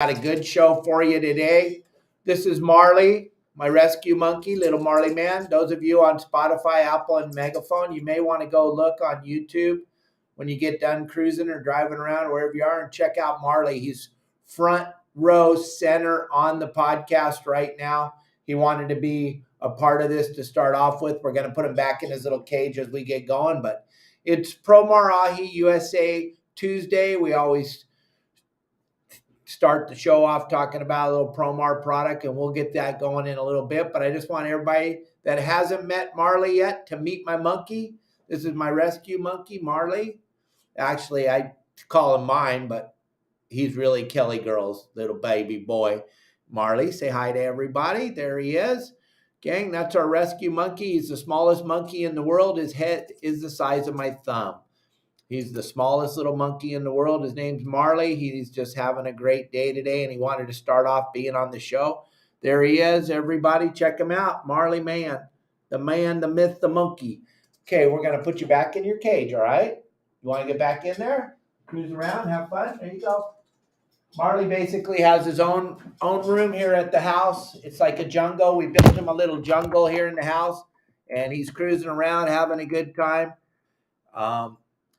Got a good show for you today. This is Marley, my rescue monkey, little Marley man. Those of you on Spotify, Apple, and Megaphone, you may want to go look on YouTube when you get done cruising or driving around, wherever you are, and check out Marley. He's front row center on the podcast right now. He wanted to be a part of this to start off with. We're going to put him back in his little cage as we get going, but it's Promar Ahi USA Tuesday. We always start the show off talking about a little Promar product, and we'll get that going in a little bit. But I just want everybody that hasn't met Marley yet to meet my monkey. This is my rescue monkey, Marley. Actually, I call him mine, but he's really Kelly Girl's little baby boy. Marley, say hi to everybody. There he is. Gang, that's our rescue monkey. He's the smallest monkey in the world. His head is the size of my thumb. He's the smallest little monkey in the world. His name's Marley. He's just having a great day today, and he wanted to start off being on the show. There he is. Everybody, check him out. Marley man, the myth, the monkey. Okay, we're going to put you back in your cage, all right? You want to get back in there? Cruise around, have fun? There you go. Marley basically has his own room here at the house. It's like a jungle. We built him a little jungle here in the house, and he's cruising around, having a good time.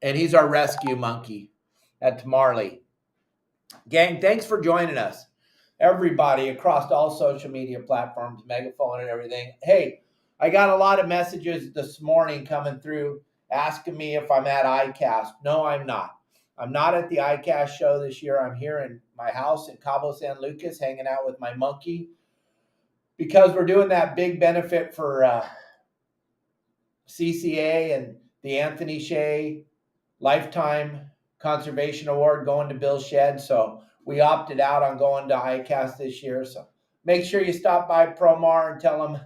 And he's our rescue monkey. That's Marley. Gang, thanks for joining us. Everybody across all social media platforms, Megaphone and everything. Hey, I got a lot of messages this morning coming through asking me if I'm at ICAST. No, I'm not. I'm not at the ICAST show this year. I'm here in my house in Cabo San Lucas hanging out with my monkey because we're doing that big benefit for CCA and the Anthony Shea Lifetime Conservation Award going to Bill Shedd. So we opted out on going to ICAST this year. So make sure you stop by Promar and tell them,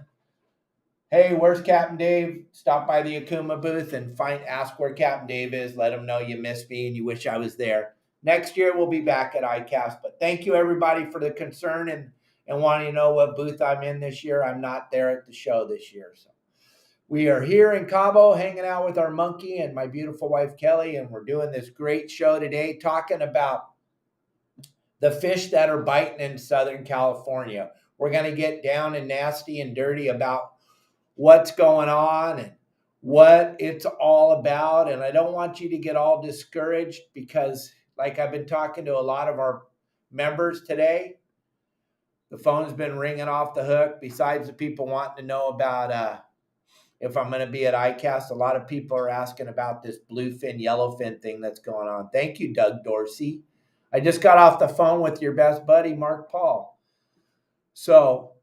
hey, where's Captain Dave? Stop by the Akuma booth and ask where Captain Dave is. Let him know you missed me and you wish I was there. Next year, we'll be back at ICAST. But thank you, everybody, for the concern and wanting to know what booth I'm in this year. I'm not there at the show this year. So we are here in Cabo hanging out with our monkey and my beautiful wife, Kelly, and we're doing this great show today talking about the fish that are biting in Southern California. We're going to get down and nasty and dirty about what's going on and what it's all about. And I don't want you to get all discouraged because, like I've been talking to a lot of our members today, the phone's been ringing off the hook. Besides the people wanting to know about if I'm going to be at ICAST, a lot of people are asking about this bluefin, yellowfin thing that's going on. Thank you, Doug Dorsey. I just got off the phone with your best buddy, Mark Paul. So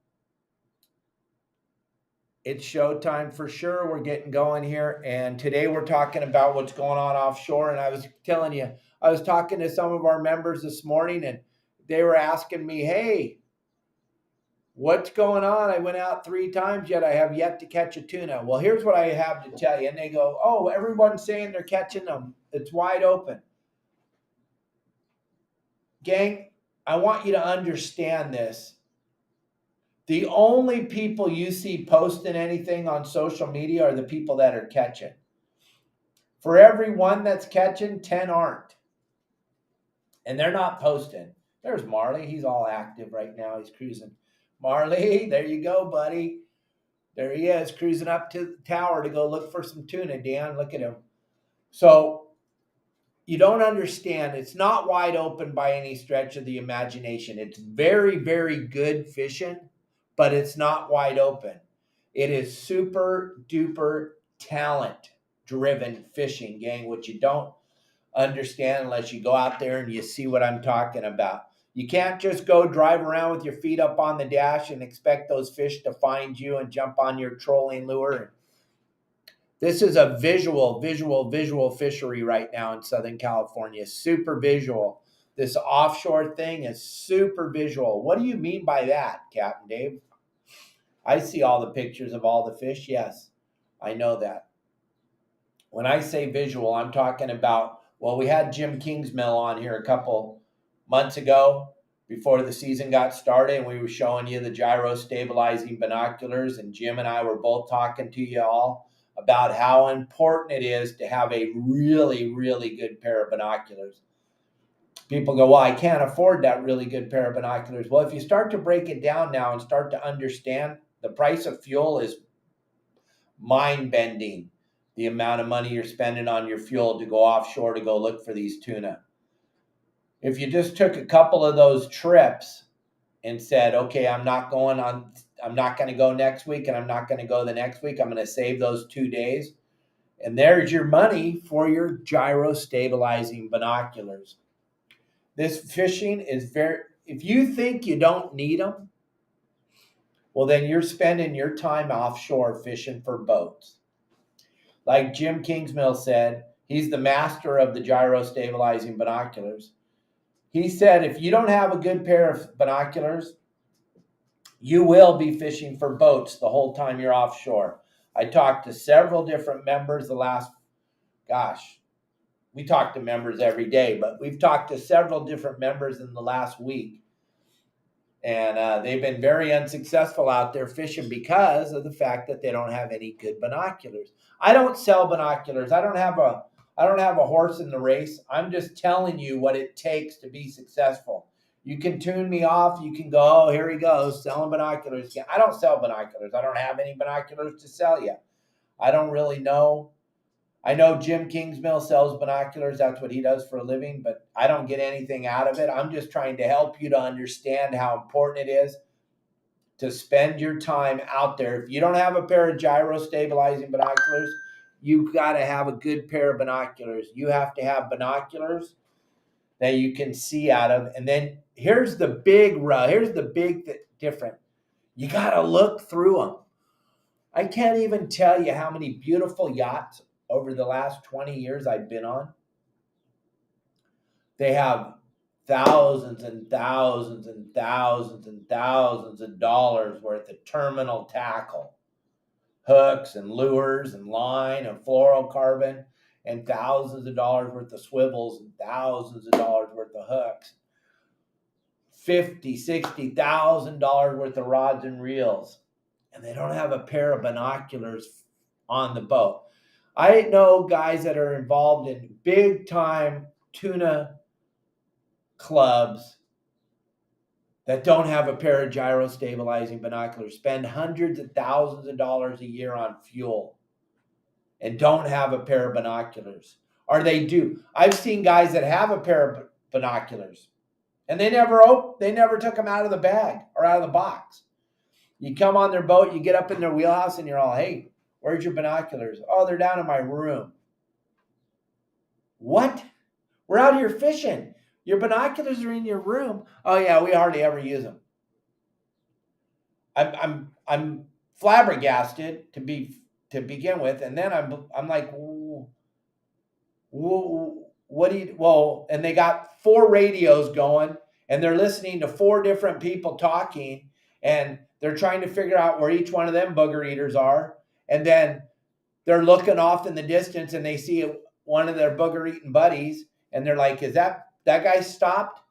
it's showtime for sure. We're getting going here. And today we're talking about what's going on offshore. And I was telling you, I was talking to some of our members this morning and they were asking me, hey, what's going on? I went out 3 times, yet I have yet to catch a tuna. Well, here's what I have to tell you. And they go, oh, everyone's saying they're catching them. It's wide open. Gang, I want you to understand this. The only people you see posting anything on social media are the people that are catching. For every one that's catching, 10 aren't. And they're not posting. There's Marley. He's all active right now. He's cruising. Marley, there you go, buddy. There he is, cruising up to the tower to go look for some tuna, Dan. Look at him. So you don't understand. It's not wide open by any stretch of the imagination. It's very, very good fishing, but it's not wide open. It is super duper talent driven fishing, gang, which you don't understand unless you go out there and you see what I'm talking about. You can't just go drive around with your feet up on the dash and expect those fish to find you and jump on your trolling lure. This is a visual fishery right now in Southern California. Super visual. This offshore thing is super visual. What do you mean by that, Captain Dave? I see all the pictures of all the fish. Yes, I know that. When I say visual, I'm talking about, well, we had Jim Kingsmill on here a couple months ago before the season got started, and we were showing you the gyro stabilizing binoculars, and Jim and I were both talking to you all about how important it is to have a really, really good pair of binoculars. People go, well, I can't afford that really good pair of binoculars. Well, if you start to break it down now and start to understand the price of fuel is mind bending, the amount of money you're spending on your fuel to go offshore to go look for these tuna. If you just took a couple of those trips and said, okay, I'm not going to go next week and I'm not going to go the next week. I'm going to save those 2 days. And there's your money for your gyro stabilizing binoculars. This fishing is if you think you don't need them, well, then you're spending your time offshore fishing for boats. Like Jim Kingsmill said, he's the master of the gyro stabilizing binoculars. He said, if you don't have a good pair of binoculars, you will be fishing for boats the whole time you're offshore. I talked to several different members we talk to members every day, but we've talked to several different members in the last week. And they've been very unsuccessful out there fishing because of the fact that they don't have any good binoculars. I don't sell binoculars. I don't have a horse in the race. I'm just telling you what it takes to be successful. You can tune me off. You can go, oh, here he goes, selling binoculars. I don't sell binoculars. I don't have any binoculars to sell you. I don't really know. I know Jim Kingsmill sells binoculars. That's what he does for a living, but I don't get anything out of it. I'm just trying to help you to understand how important it is to spend your time out there. If you don't have a pair of gyro stabilizing binoculars, you've got to have a good pair of binoculars. You have to have binoculars that you can see out of. And then here's the big difference. You got to look through them. I can't even tell you how many beautiful yachts over the last 20 years I've been on. They have thousands and thousands and thousands and thousands of dollars worth of terminal tackle, hooks and lures and line and fluorocarbon, and thousands of dollars worth of swivels and thousands of dollars worth of hooks, $50,000-$60,000 worth of rods and reels, and they don't have a pair of binoculars on the boat. I know guys that are involved in big time tuna clubs that don't have a pair of gyro stabilizing binoculars, spend hundreds of thousands of dollars a year on fuel and don't have a pair of binoculars. Or they do. I've seen guys that have a pair of binoculars and they never took them out of the bag or out of the box. You come on their boat, you get up in their wheelhouse and you're all, hey, where's your binoculars? Oh, they're down in my room. What? We're out here fishing. Your binoculars are in your room. Oh yeah, we hardly ever use them. I'm flabbergasted to begin with, and then I'm like, what do you? Well, and they got 4 radios going, and they're listening to 4 different people talking, and they're trying to figure out where each one of them booger eaters are, and then they're looking off in the distance, and they see one of their booger eating buddies, and they're like, is that guy stopped?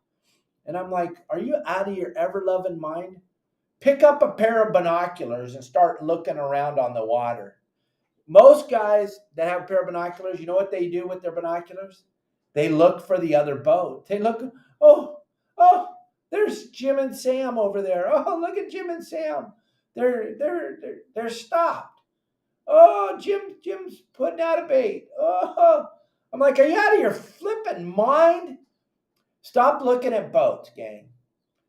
And I'm like, are you out of your ever-loving mind? Pick up a pair of binoculars and start looking around on the water. Most guys that have a pair of binoculars, you know what they do with their binoculars? They look for the other boat. They look, oh, there's Jim and Sam over there. Oh, look at Jim and Sam. They're stopped. Oh, Jim's putting out a bait. Oh, I'm like, are you out of your flipping mind? Stop looking at boats, gang.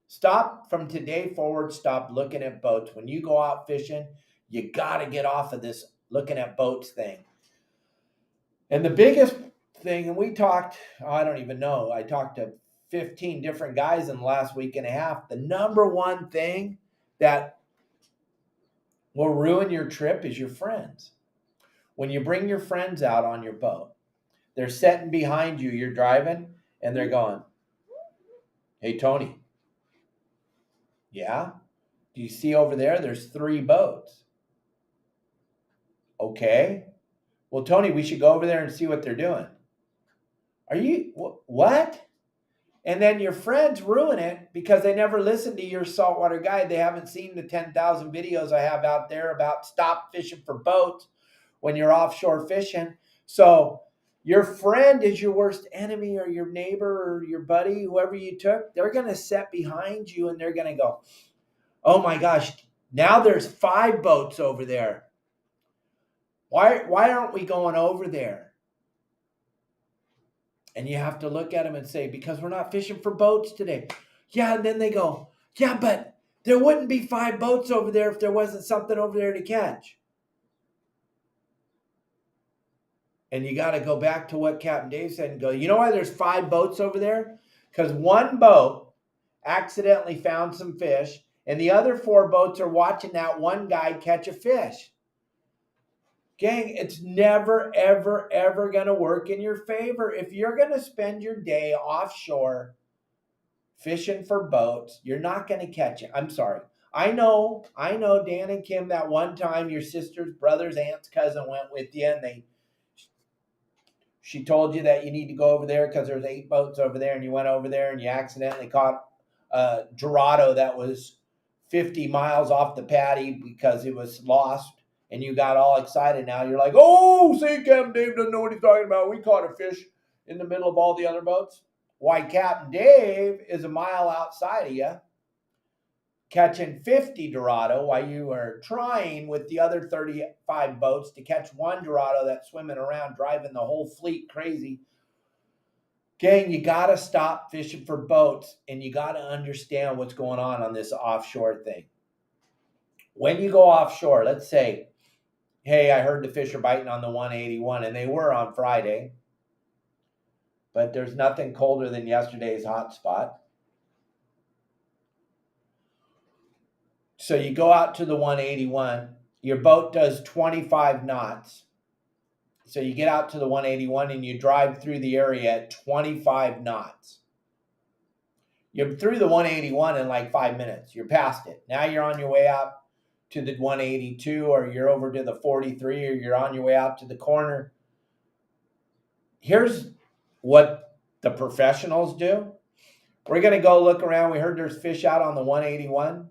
Stop from today forward. Stop looking at boats. When you go out fishing, you got to get off of this looking at boats thing. And the biggest thing, and we talked, I don't even know, I talked to 15 different guys in the last week and a half. The number one thing that will ruin your trip is your friends. When you bring your friends out on your boat, they're sitting behind you, you're driving, and they're going, hey, Tony, yeah? Do you see over there? There's 3 boats. Okay. Well, Tony, we should go over there and see what they're doing. Are you, what? And then your friends ruin it because they never listened to your saltwater guide. They haven't seen the 10,000 videos I have out there about stop fishing for boats when you're offshore fishing. So Your friend is your worst enemy, or your neighbor or your buddy, whoever you took. They're going to sit behind you and they're going to go, oh my gosh, now there's 5 boats over there. Why aren't we going over there? And you have to look at them and say, because we're not fishing for boats today. Yeah, and then they go, yeah, but there wouldn't be 5 boats over there if there wasn't something over there to catch. And you got to go back to what Captain Dave said and go, you know why there's 5 boats over there? Because one boat accidentally found some fish, and the other 4 boats are watching that one guy catch a fish. Gang, it's never, ever, ever going to work in your favor. If you're going to spend your day offshore fishing for boats, you're not going to catch it. I'm sorry. I know, Dan and Kim, that one time your sister's brother's aunt's cousin went with you, and she told you that you need to go over there because there's 8 boats over there, and you went over there and you accidentally caught a Dorado that was 50 miles off the patty because it was lost, and you got all excited. Now you're like, oh, see, Captain Dave doesn't know what he's talking about. We caught a fish in the middle of all the other boats. Why, Captain Dave is a mile outside of you catching 50 Dorado while you are trying with the other 35 boats to catch one Dorado that's swimming around, driving the whole fleet crazy. Gang, you got to stop fishing for boats, and you got to understand what's going on this offshore thing. When you go offshore, let's say, hey, I heard the fish are biting on the 181, and they were on Friday, but there's nothing colder than yesterday's hot spot. So you go out to the 181, your boat does 25 knots. So you get out to the 181 and you drive through the area at 25 knots. You're through the 181 in like 5 minutes. You're past it. Now you're on your way out to the 182, or you're over to the 43, or you're on your way out to the corner. Here's what the professionals do. We're going to go look around. We heard there's fish out on the 181.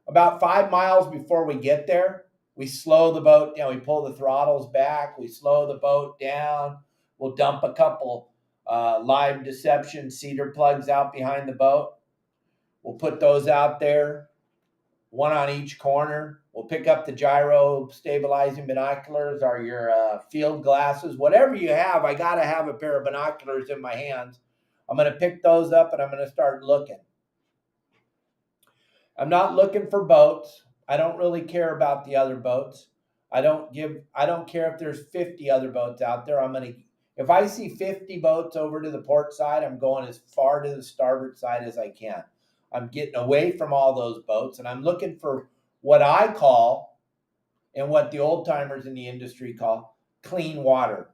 About 5 miles before we get there, we slow the boat down. We pull the throttles back. We slow the boat down. We'll dump a couple live deception cedar plugs out behind the boat. We'll put those out there, one on each corner. We'll pick up the gyro stabilizing binoculars or your field glasses. Whatever you have, I got to have a pair of binoculars in my hands. I'm going to pick those up and I'm going to start looking. I'm not looking for boats. I don't really care about the other boats. I don't care if there's 50 other boats out there. If I see 50 boats over to the port side, I'm going as far to the starboard side as I can. I'm getting away from all those boats, and I'm looking for what I call, and what the old timers in the industry call, clean water.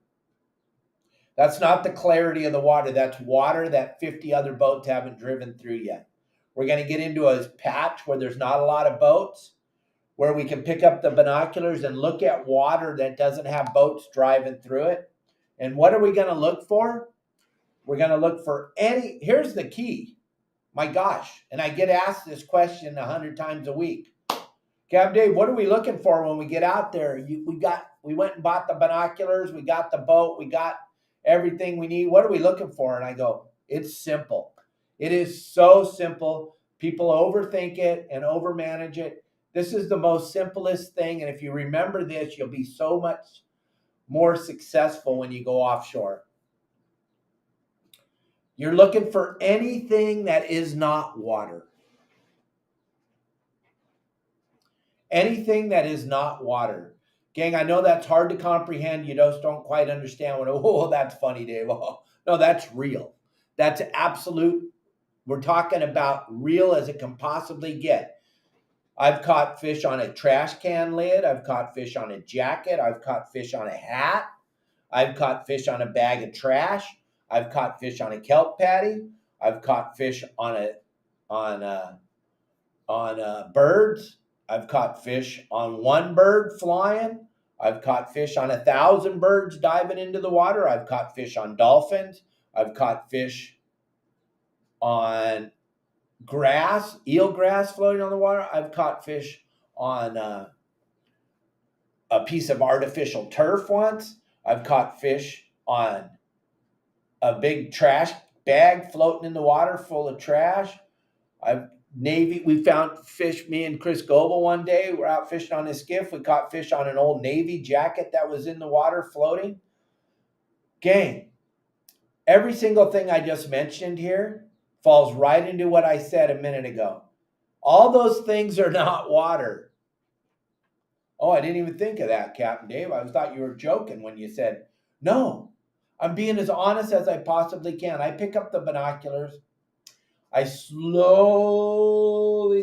That's not the clarity of the water. That's water that 50 other boats haven't driven through yet. We're going to get into a patch where there's not a lot of boats, where we can pick up the binoculars and look at water that doesn't have boats driving through it. And what are we going to look for? We're going to look for here's the key. My gosh. And I get asked this question 100 times a week. Captain Dave, what are we looking for when we get out there? We went and bought the binoculars. We got the boat. We got everything we need. What are we looking for? And I go, it's simple. It is so simple. People overthink it and overmanage it. This is the most simplest thing. And if you remember this, you'll be so much more successful when you go offshore. You're looking for anything that is not water. Anything that is not water. Gang, I know that's hard to comprehend. You just don't quite understand that's funny, Dave. Oh, no, that's real. That's absolute. We're talking about real as it can possibly get. I've caught fish on a trash can lid. I've caught fish on a jacket. I've caught fish on a hat. I've caught fish on a bag of trash. I've caught fish on a kelp patty. I've caught fish on birds. I've caught fish on one bird flying. I've caught fish on 1,000 birds diving into the water. I've caught fish on dolphins. I've caught fish on grass, eelgrass floating on the water. I've caught fish on a piece of artificial turf once. I've caught fish on a big trash bag floating in the water full of trash. We found fish, me and Chris Goebel one day, we're out fishing on his skiff. We caught fish on an old Navy jacket that was in the water floating. Gang, every single thing I just mentioned here falls right into what I said a minute ago. All those things are not water. Oh, I didn't even think of that, Captain Dave. I thought you were joking when you said, no, I'm being as honest as I possibly can. I pick up the binoculars. I slowly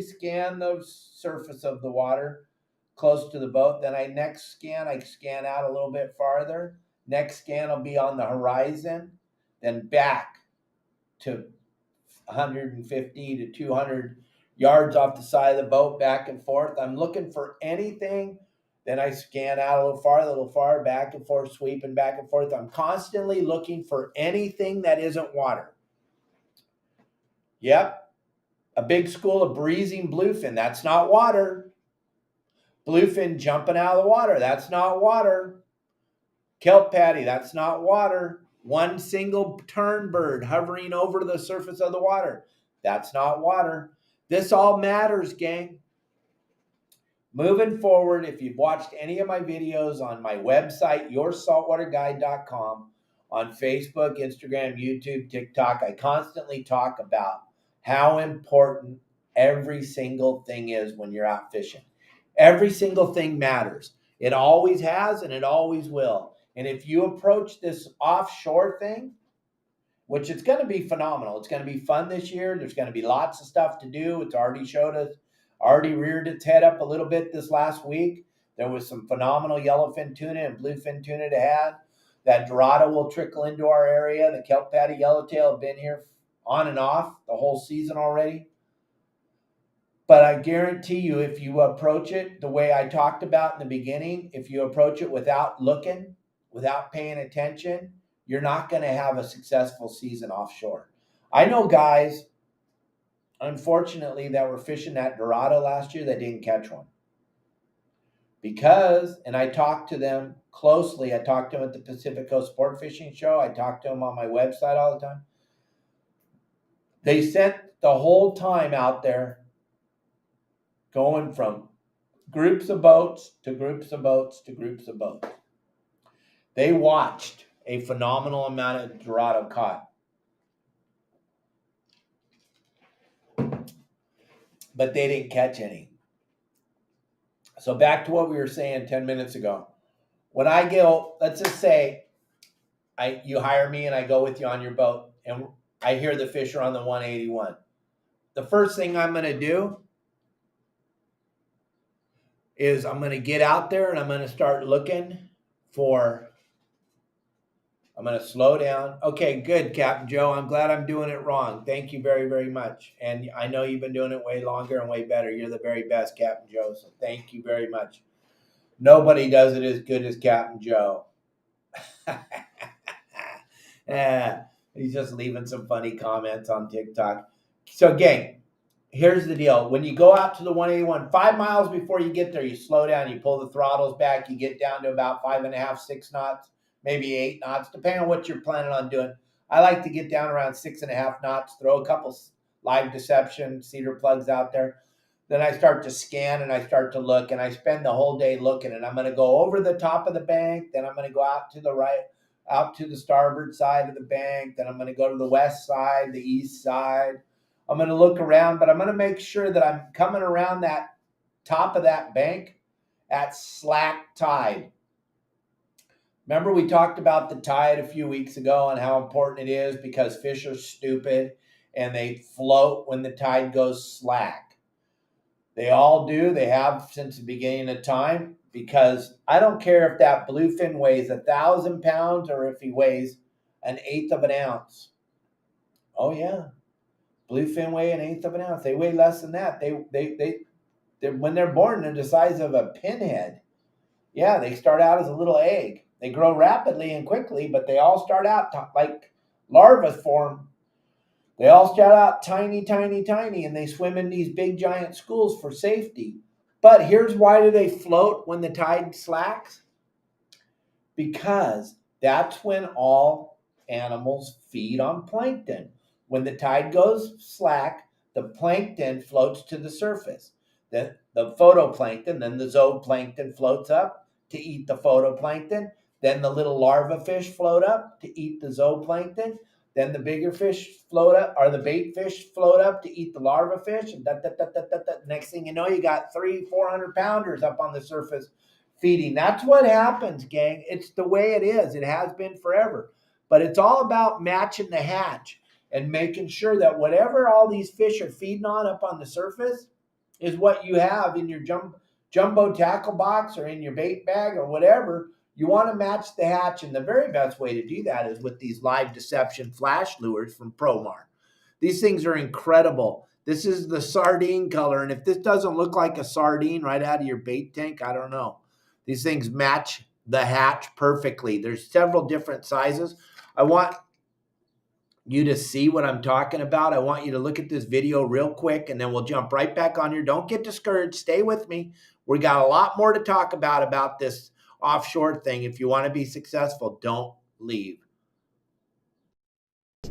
scan the surface of the water close to the boat. Then I scan out a little bit farther. Next scan will be on the horizon, then back to 150 to 200 yards off the side of the boat, back and forth. I'm looking for anything. Then I scan out a little far, back and forth, sweeping back and forth. I'm constantly looking for anything that isn't water. Yep. A big school of breezing bluefin. That's not water. Bluefin jumping out of the water. That's not water. Kelp patty. That's not water. One single tern bird hovering over the surface of the water. That's not water. This all matters, gang. Moving forward, if you've watched any of my videos on my website, yoursaltwaterguide.com, on Facebook, Instagram, YouTube, TikTok, I constantly talk about how important every single thing is when you're out fishing. Every single thing matters. It always has and it always will. And if you approach this offshore thing, which it's going to be phenomenal. It's going to be fun this year. There's going to be lots of stuff to do. It's already reared its head up a little bit this last week. There was some phenomenal yellowfin tuna and bluefin tuna to have. That dorado will trickle into our area. The kelp patty yellowtail have been here on and off the whole season already. But I guarantee you, if you approach it the way I talked about in the beginning, if you approach it without looking, without paying attention, you're not going to have a successful season offshore. I know guys, unfortunately, that were fishing that dorado last year that didn't catch one. And I talked to them closely. I talked to them at the Pacific Coast Sport Fishing Show. I talked to them on my website all the time. They spent the whole time out there going from groups of boats to groups of boats to groups of boats. They watched a phenomenal amount of dorado caught. But they didn't catch any. So back to what we were saying 10 minutes ago. When I go, let's just say you hire me and I go with you on your boat and I hear the fish are on the 181. The first thing I'm going to do is I'm going to get out there and I'm going to start looking I'm going to slow down. Okay, good, Captain Joe. I'm glad I'm doing it wrong. Thank you very, very much. And I know you've been doing it way longer and way better. You're the very best, Captain Joe. So thank you very much. Nobody does it as good as Captain Joe. He's just leaving some funny comments on TikTok. So, gang, here's the deal. When you go out to the 181, 5 miles before you get there, you slow down, you pull the throttles back, you get down to about 5.5, 6 knots, maybe 8 knots, depending on what you're planning on doing. I like to get down around 6.5 knots, throw a couple live deception cedar plugs out there. Then I start to scan and I start to look and I spend the whole day looking, and I'm going to go over the top of the bank. Then I'm going to go out to the right, out to the starboard side of the bank. Then I'm going to go to the west side, the east side. I'm going to look around, but I'm going to make sure that I'm coming around that top of that bank at slack tide. Remember we talked about the tide a few weeks ago and how important it is because fish are stupid and they float when the tide goes slack. They all do. They have since the beginning of time, because I don't care if that bluefin weighs 1,000 pounds or if he weighs 1/8 of an ounce. Oh yeah, bluefin weigh 1/8 of an ounce. They weigh less than that. They when they're born, they're the size of a pinhead. Yeah, they start out as a little egg. They grow rapidly and quickly, but they all start out like larva form. They all start out tiny, tiny, tiny, and they swim in these big giant schools for safety. But here's why do they float when the tide slacks? Because that's when all animals feed on plankton. When the tide goes slack, the plankton floats to the surface. Then the photoplankton, then the zooplankton floats up to eat the photoplankton. Then the little larva fish float up to eat the zooplankton. Then the bigger fish float up, or the bait fish float up to eat the larva fish. And next thing you know, you got 300-400 pounders up on the surface feeding. That's what happens, gang. It's the way it is. It has been forever. But it's all about matching the hatch and making sure that whatever all these fish are feeding on up on the surface is what you have in your jumbo tackle box or in your bait bag or whatever. You want to match the hatch, and the very best way to do that is with these live deception flash lures from Promar. These things are incredible. This is the sardine color, and if this doesn't look like a sardine right out of your bait tank, I don't know. These things match the hatch perfectly. There's several different sizes. I want you to see what I'm talking about. I want you to look at this video real quick, and then we'll jump right back on here. Don't get discouraged. Stay with me. We got a lot more to talk about this offshore thing. If you want to be successful, don't leave.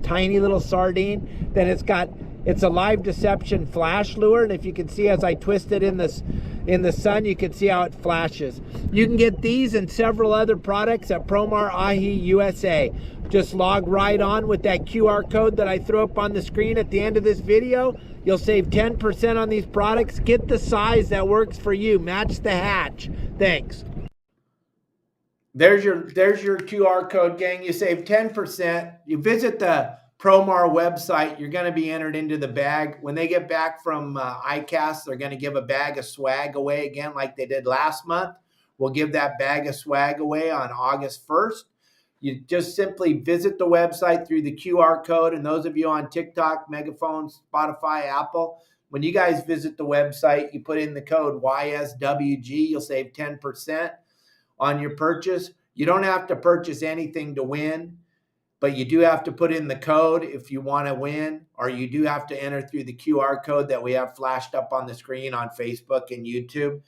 Tiny little sardine. Then it's a live deception flash lure, and if you can see as I twist it in the sun, you can see how it flashes. You can get these and several other products at Promar Ahi USA. Just log right on with that QR code that I throw up on the screen at the end of this video. You'll save 10% on these products. Get the size that works for you. Match the hatch. Thanks. There's your QR code, gang. You save 10%. You visit the Promar website, you're going to be entered into the bag. When they get back from ICAST, they're going to give a bag of swag away again like they did last month. We'll give that bag of swag away on August 1st. You just simply visit the website through the QR code. And those of you on TikTok, Megaphone, Spotify, Apple, when you guys visit the website, you put in the code YSWG, you'll save 10% on your purchase. You don't have to purchase anything to win, but you do have to put in the code if you want to win, or you do have to enter through the QR code that we have flashed up on the screen on Facebook and YouTube.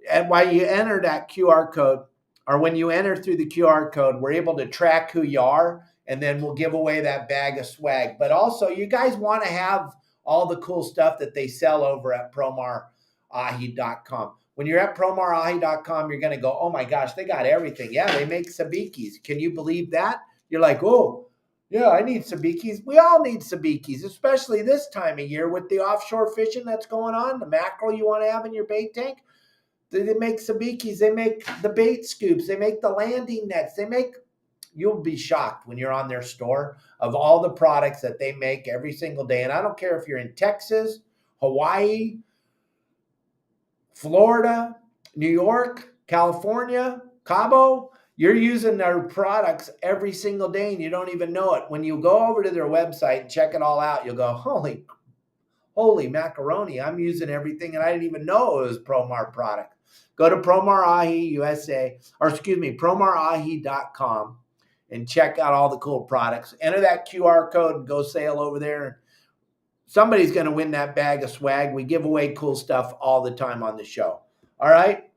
And while you enter that QR code, or when you enter through the QR code, we're able to track who you are, and then we'll give away that bag of swag. But also, you guys want to have all the cool stuff that they sell over at PromarAhi.com. When you're at PromarAhi.com, you're going to go, oh my gosh, they got everything. Yeah, they make sabikis. Can you believe that? You're like, oh, yeah, I need sabikis. We all need sabikis, especially this time of year with the offshore fishing that's going on, the mackerel you want to have in your bait tank. They make sabikis. They make the bait scoops. They make the landing nets. You'll be shocked when you're on their store of all the products that they make every single day. And I don't care if you're in Texas, Hawaii, Florida, New York, California, Cabo, you're using their products every single day and you don't even know it. When you go over to their website and check it all out, you'll go, holy macaroni, I'm using everything and I didn't even know it was Promar product. Go to Promar USA, PromarAhi.com and check out all the cool products. Enter that QR code and go sail over there. Somebody's going to win that bag of swag. We give away cool stuff all the time on the show. All right?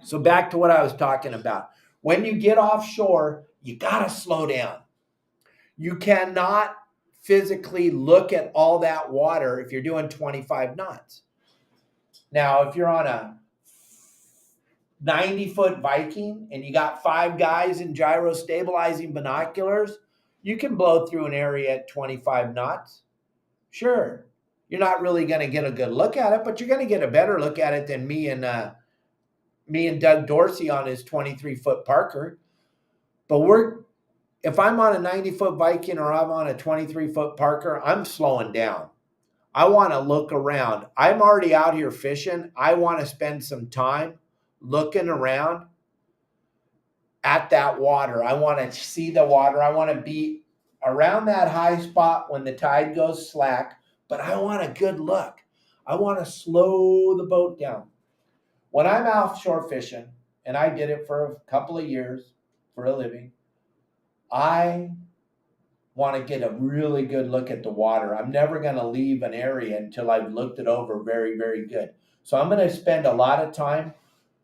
So back to what I was talking about. When you get offshore, you got to slow down. You cannot physically look at all that water if you're doing 25 knots. Now, if you're on a 90-foot Viking and you got 5 guys in gyro stabilizing binoculars, you can blow through an area at 25 knots. Sure, you're not really going to get a good look at it, but you're going to get a better look at it than me and Doug Dorsey on his 23-foot Parker. But if I'm on a 90-foot Viking or I'm on a 23-foot Parker, I'm slowing down. I want to look around. I'm already out here fishing. I want to spend some time looking around at that water. I want to see the water. I want to be around that high spot when the tide goes slack, but I want a good look. I want to slow the boat down. When I'm offshore fishing, and I did it for a couple of years for a living, I want to get a really good look at the water. I'm never going to leave an area until I've looked it over very, very good. So I'm going to spend a lot of time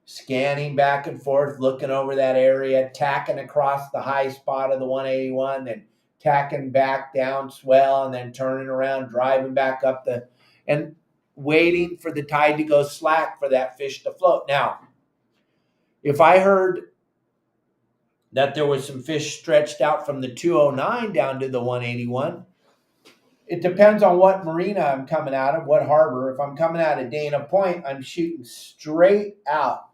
scanning back and forth, looking over that area, tacking across the high spot of the 181, and tacking back down swell and then turning around, driving back up and waiting for the tide to go slack for that fish to float. Now, if I heard that there was some fish stretched out from the 209 down to the 181, it depends on what marina I'm coming out of, what harbor. If I'm coming out of Dana Point, I'm shooting straight out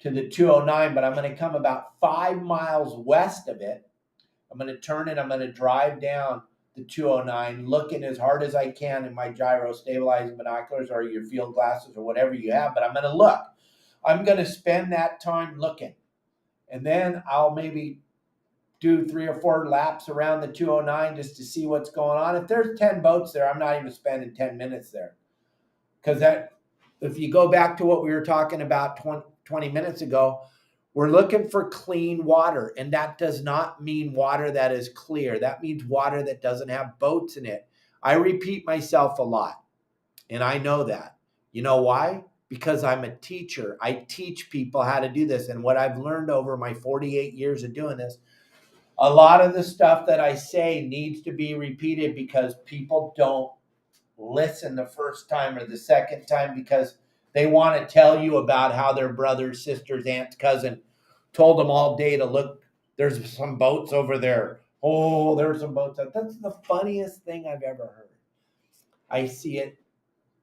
to the 209, but I'm going to come about 5 miles west of it. I'm going to turn it. I'm going to drive down the 209, looking as hard as I can in my gyro stabilizing binoculars or your field glasses or whatever you have, but I'm going to look. I'm going to spend that time looking. And then I'll maybe do 3 or 4 laps around the 209 just to see what's going on. If there's 10 boats there, I'm not even spending 10 minutes there. Because that, if you go back to what we were talking about 20 minutes ago, we're looking for clean water. And that does not mean water that is clear. That means water that doesn't have boats in it. I repeat myself a lot, and I know that. You know why? Because I'm a teacher. I teach people how to do this. And what I've learned over my 48 years of doing this, a lot of the stuff that I say needs to be repeated because people don't listen the first time or the second time because they want to tell you about how their brothers, sisters, aunt, cousin told them all day to look. There's some boats over there. Oh, there's some boats. That's the funniest thing I've ever heard. I see it.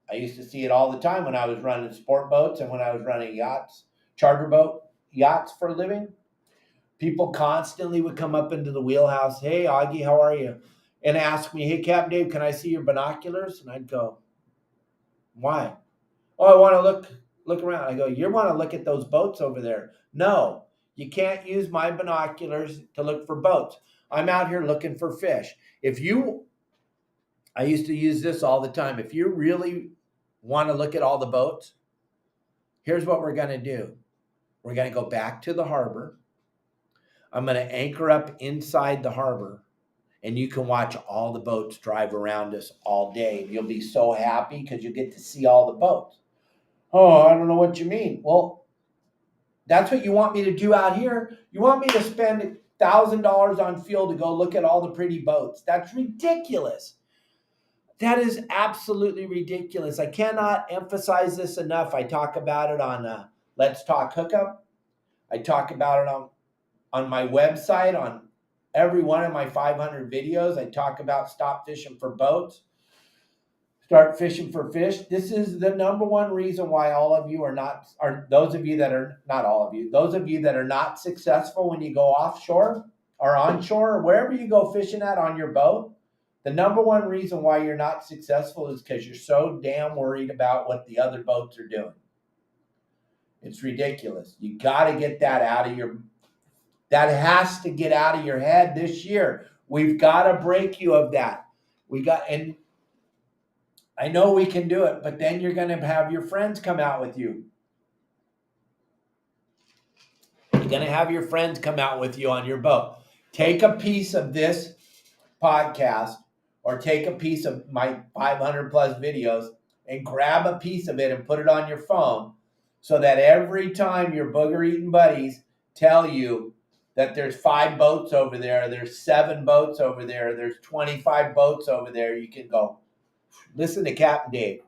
I used to see it all the time when I was running sport boats and when I was running yachts, charter boat yachts for a living. People constantly would come up into the wheelhouse. Hey, Augie, how are you? And ask me, hey, Captain Dave, can I see your binoculars? And I'd go, why? Oh, I want to look around. I go, you want to look at those boats over there? No, you can't use my binoculars to look for boats. I'm out here looking for fish. I used to use this all the time. If you really want to look at all the boats, here's what we're going to do. We're going to go back to the harbor. I'm going to anchor up inside the harbor, and you can watch all the boats drive around us all day. You'll be so happy because you get to see all the boats. Oh, I don't know what you mean. Well, that's what you want me to do out here. You want me to spend $1,000 on fuel to go look at all the pretty boats. That's ridiculous. That is absolutely ridiculous. I cannot emphasize this enough. I talk about it on Let's Talk Hookup. I talk about it on my website, on every one of my 500 videos. I talk about stop fishing for boats, start fishing for fish. This is the number one reason why all of you those of you that are not successful when you go offshore or onshore or wherever you go fishing at on your boat. The number one reason why you're not successful is because you're so damn worried about what the other boats are doing. It's ridiculous. You got to get that out of that has to get out of your head this year. We've got to break you of that. And I know we can do it, but then you're going to have your friends come out with you. You're going to have your friends come out with you on your boat. Take a piece of this podcast or take a piece of my 500 plus videos and grab a piece of it and put it on your phone so that every time your booger eating buddies tell you that there's 5 boats over there, there's 7 boats over there, there's 25 boats over there, you can go, listen to Captain Dave.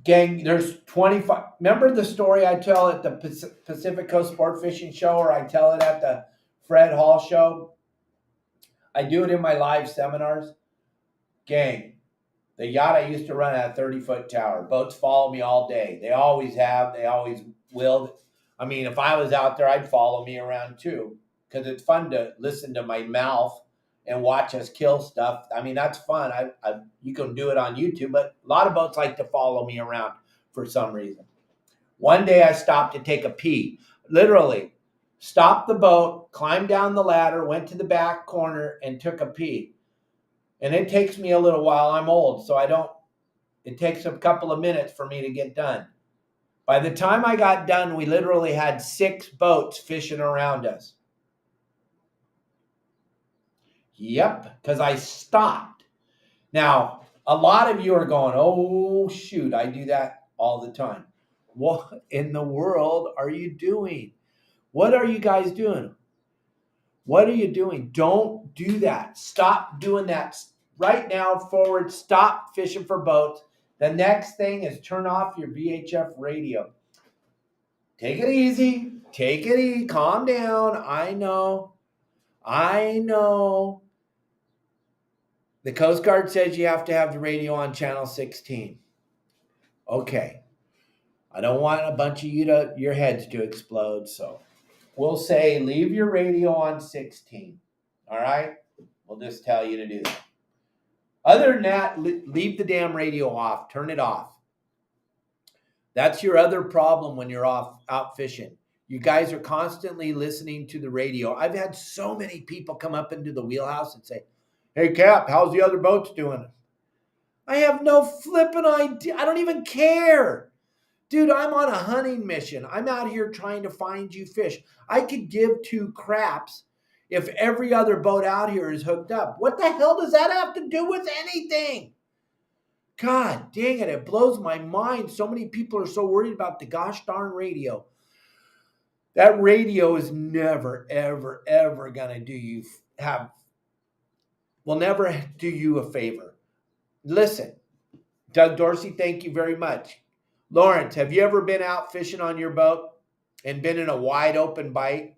Gang, there's 25. Remember the story I tell at the Pacific Coast Sport Fishing Show, or I tell it at the Fred Hall Show? I do it in my live seminars. Gang, the yacht I used to run at a 30-foot tower. Boats follow me all day. They always have. They always will. I mean, if I was out there, I'd follow me around too because it's fun to listen to my mouth and watch us kill stuff. I mean, that's fun. You can do it on YouTube, but a lot of boats like to follow me around for some reason. One day I stopped to take a pee. Literally, stopped the boat, climbed down the ladder, went to the back corner, and took a pee. And it takes me a little while. I'm old, so it takes a couple of minutes for me to get done. By the time I got done, we literally had 6 boats fishing around us. Yep, because I stopped. Now, a lot of you are going, oh, shoot, I do that all the time. What in the world are you doing? What are you guys doing? What are you doing? Don't do that. Stop doing that right now. Forward. Stop fishing for boats. The next thing is turn off your VHF radio. Take it easy. Take it easy. Calm down. I know. I know. The Coast Guard says you have to have the radio on channel 16. Okay. I don't want a bunch of your heads to explode, so we'll say leave your radio on 16. All right? We'll just tell you to do that. Other than that, leave the damn radio off. Turn it off. That's your other problem when you're off out fishing. You guys are constantly listening to the radio. I've had so many people come up into the wheelhouse and say, "Hey, Cap, how's the other boats doing?" I have no flipping idea. I don't even care. Dude, I'm on a hunting mission. I'm out here trying to find you fish. I could give two craps if every other boat out here is hooked up. What the hell does that have to do with anything? God dang it, it blows my mind. So many people are so worried about the gosh darn radio. That radio is never, ever, ever going to will never do you a favor. Listen, Doug Dorsey, thank you very much. Lawrence, have you ever been out fishing on your boat and been in a wide open bite?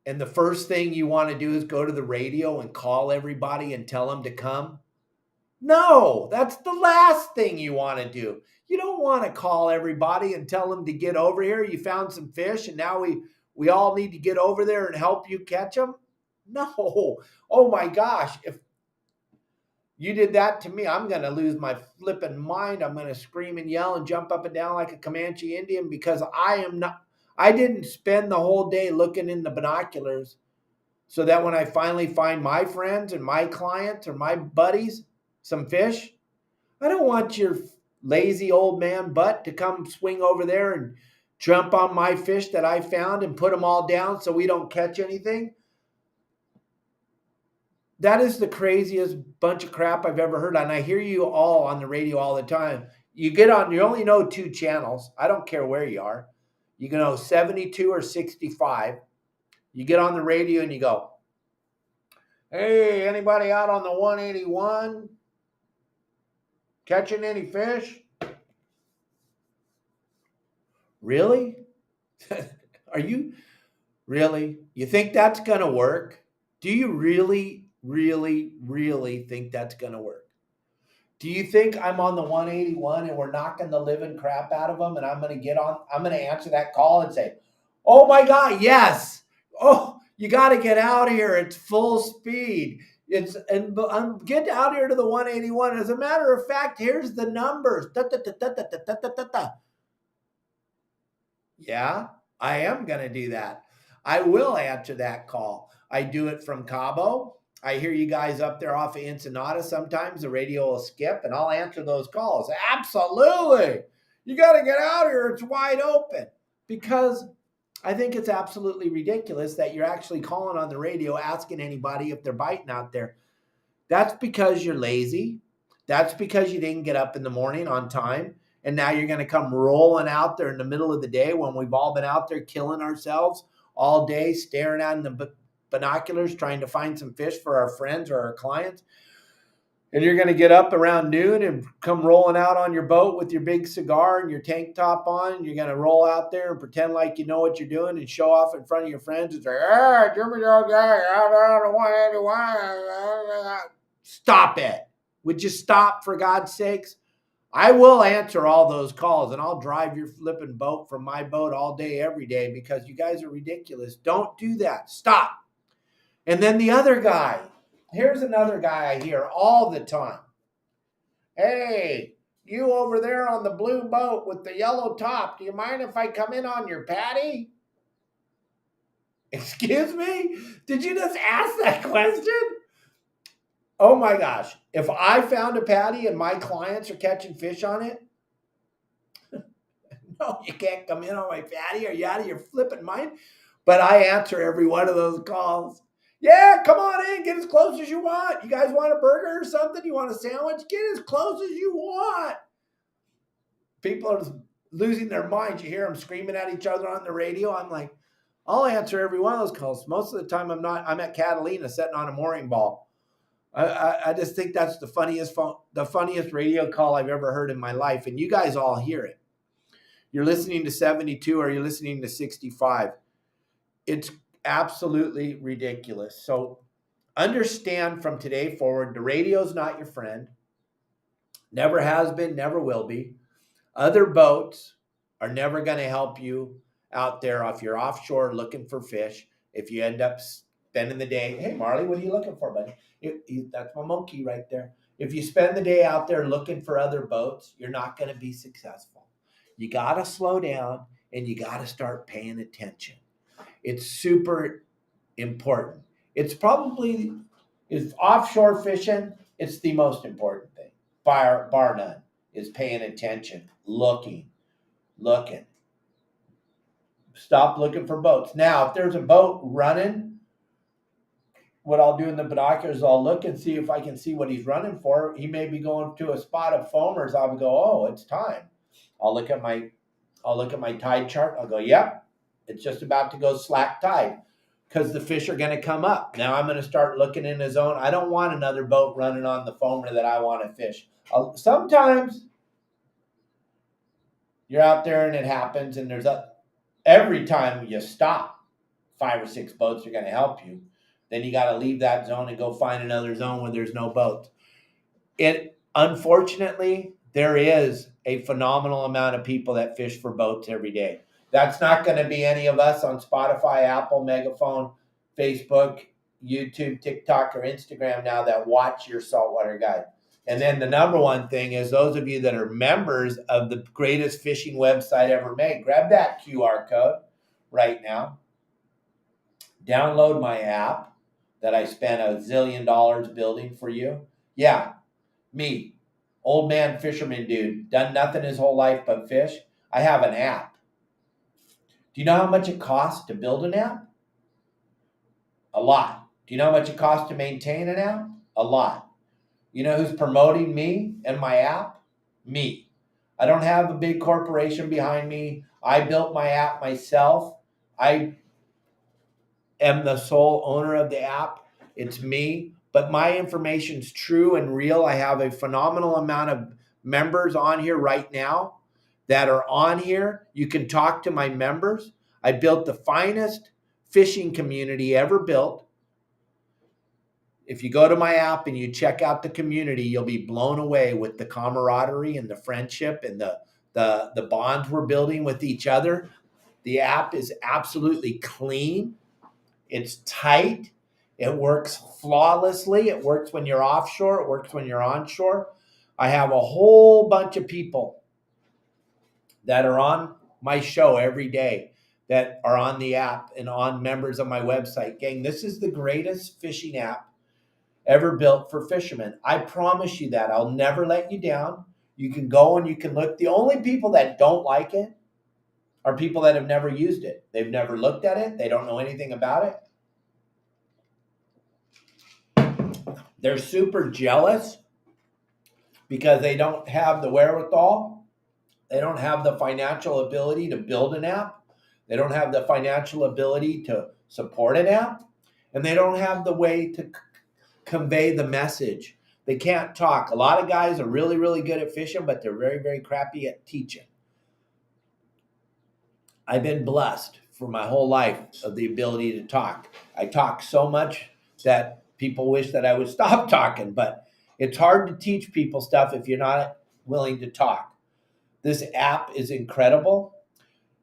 And the first thing you want to do is go to the radio and call everybody and tell them to come? No, that's the last thing you want to do. You don't want to call everybody and tell them to get over here. You found some fish and now we all need to get over there and help you catch them? No. Oh my gosh. If you did that to me, I'm going to lose my flipping mind. I'm going to scream and yell and jump up and down like a Comanche Indian because I didn't spend the whole day looking in the binoculars so that when I finally find my friends and my clients or my buddies some fish, I don't want your lazy old man butt to come swing over there and jump on my fish that I found and put them all down so we don't catch anything. That is the craziest bunch of crap I've ever heard. And I hear you all on the radio all the time. You only know two channels. I don't care where you are. You can know 72 or 65. You get on the radio and you go, "Hey, anybody out on the 181? Catching any fish?" Really? Are you really? You think that's going to work? Do you really, really, really think that's going to work? Do you think I'm on the 181 and we're knocking the living crap out of them and I'm going to answer that call and say, "Oh my God, yes. Oh, you got to get out here. It's full speed. Get out here to the 181. As a matter of fact, here's the numbers." Da, da, da, da, da, da, da, da, da. Yeah, I am going to do that. I will answer that call. I do it from Cabo. I hear you guys up there off of Ensenada. Sometimes the radio will skip and I'll answer those calls. Absolutely. You got to get out here. It's wide open. Because I think it's absolutely ridiculous that you're actually calling on the radio asking anybody if they're biting out there. That's because you're lazy. That's because you didn't get up in the morning on time. And now you're going to come rolling out there in the middle of the day when we've all been out there killing ourselves all day, staring out in the binoculars, trying to find some fish for our friends or our clients. And you're going to get up around noon and come rolling out on your boat with your big cigar and your tank top on. And you're going to roll out there and pretend like you know what you're doing and show off in front of your friends and say, "Ah, Jimmy, out there on the 181. Stop it. Would you stop, for God's sakes? I will answer all those calls and I'll drive your flipping boat from my boat all day, every day, because you guys are ridiculous. Don't do that. Stop. And then the other guy. Here's another guy I hear all the time. "Hey, you over there on the blue boat with the yellow top, do you mind if I come in on your patty?" Excuse me? Did you just ask that question? Oh my gosh. If I found a patty and my clients are catching fish on it, no, you can't come in on my patty. Are you out of your flipping mind? But I answer every one of those calls. "Yeah, come on in. Get as close as you want. You guys want a burger or something? You want a sandwich? Get as close as you want." People are losing their minds. You hear them screaming at each other on the radio. I'm like, I'll answer every one of those calls. Most of the time, I'm not. I'm at Catalina sitting on a mooring ball. I just think that's the funniest radio call I've ever heard in my life, and you guys all hear it. You're listening to 72 or you're listening to 65. It's absolutely ridiculous. So understand from today forward, the radio's not your friend. Never has been, never will be. Other boats are never going to help you out there if you're offshore looking for fish. If you end up spending the day, hey, Marley, what are you looking for, buddy? That's my monkey right there. If you spend the day out there looking for other boats, you're not going to be successful. You got to slow down and you got to start paying attention. It's super important. It's probably, if offshore fishing, it's the most important thing, bar none, is paying attention, looking. Stop looking for boats. Now, if there's a boat running, what I'll do in the binoculars is I'll look and see if I can see what he's running for. He may be going to a spot of foamers. I'll go, oh, it's time. I'll look at my tide chart. I'll go, yep, it's just about to go slack tide because the fish are going to come up. Now I'm going to start looking in the zone. I don't want another boat running on the foamer that I want to fish. Sometimes you're out there and it happens, and every time you stop, 5 or 6 boats are going to help you. Then you got to leave that zone and go find another zone where there's no boats. Unfortunately, there is a phenomenal amount of people that fish for boats every day. That's not going to be any of us on Spotify, Apple, Megaphone, Facebook, YouTube, TikTok, or Instagram now that watch Your Saltwater Guide. And then the number one thing is those of you that are members of the greatest fishing website ever made, grab that QR code right now. Download my app that I spent $1 zillion building for you. Yeah, me, old man fisherman dude, done nothing his whole life but fish. I have an app. Do you know how much it costs to build an app? A lot. Do you know how much it costs to maintain an app? A lot. You know who's promoting me and my app? Me. I don't have a big corporation behind me. I built my app myself. I am the sole owner of the app. It's me. But my information's true and real. I have a phenomenal amount of members on here right now that are on here. You can talk to my members. I built the finest fishing community ever built. If you go to my app and you check out the community, you'll be blown away with the camaraderie and the friendship and the bonds we're building with each other. The app is absolutely clean. It's tight. It works flawlessly. It works when you're offshore. It works when you're onshore. I have a whole bunch of people that are on my show every day that are on the app and on members of my website. Gang, this is the greatest fishing app ever built for fishermen. I promise you that. I'll never let you down. You can go and you can look. The only people that don't like it are people that have never used it. They've never looked at it. They don't know anything about it. They're super jealous because they don't have the wherewithal. They don't have the financial ability to build an app. They don't have the financial ability to support an app. And they don't have the way to convey the message. They can't talk. A lot of guys are really, really good at fishing, but they're very, very crappy at teaching. I've been blessed for my whole life of the ability to talk. I talk so much that people wish that I would stop talking, but it's hard to teach people stuff if you're not willing to talk. This app is incredible.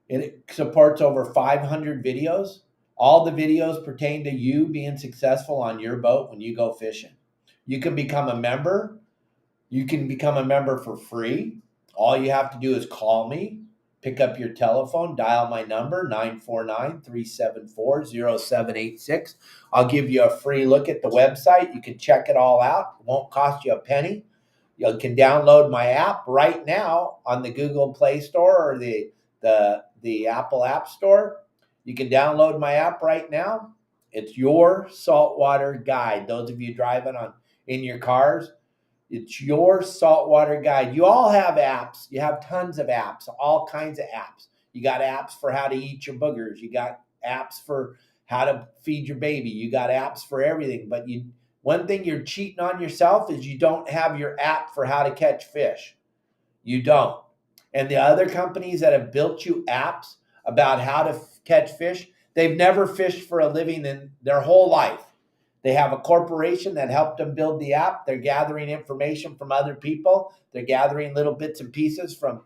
It supports over 500 videos. All the videos pertain to you being successful on your boat when you go fishing. You can become a member. You can become a member for free. All you have to do is call me, pick up your telephone, dial my number, 949-374-0786. I'll give you a free look at the website. You can check it all out. It won't cost you a penny. You can download my app right now on the Google Play Store or the Apple App Store. You can download my app right now. It's Your Saltwater Guide. Those of you driving in your cars, it's Your Saltwater Guide. You all have apps. You have tons of apps, all kinds of apps. You got apps for how to eat your boogers. You got apps for how to feed your baby. You got apps for everything. But one thing you're cheating on yourself is you don't have your app for how to catch fish. You don't. And the other companies that have built you apps about how to catch fish, they've never fished for a living in their whole life. They have a corporation that helped them build the app. They're gathering information from other people. They're gathering little bits and pieces from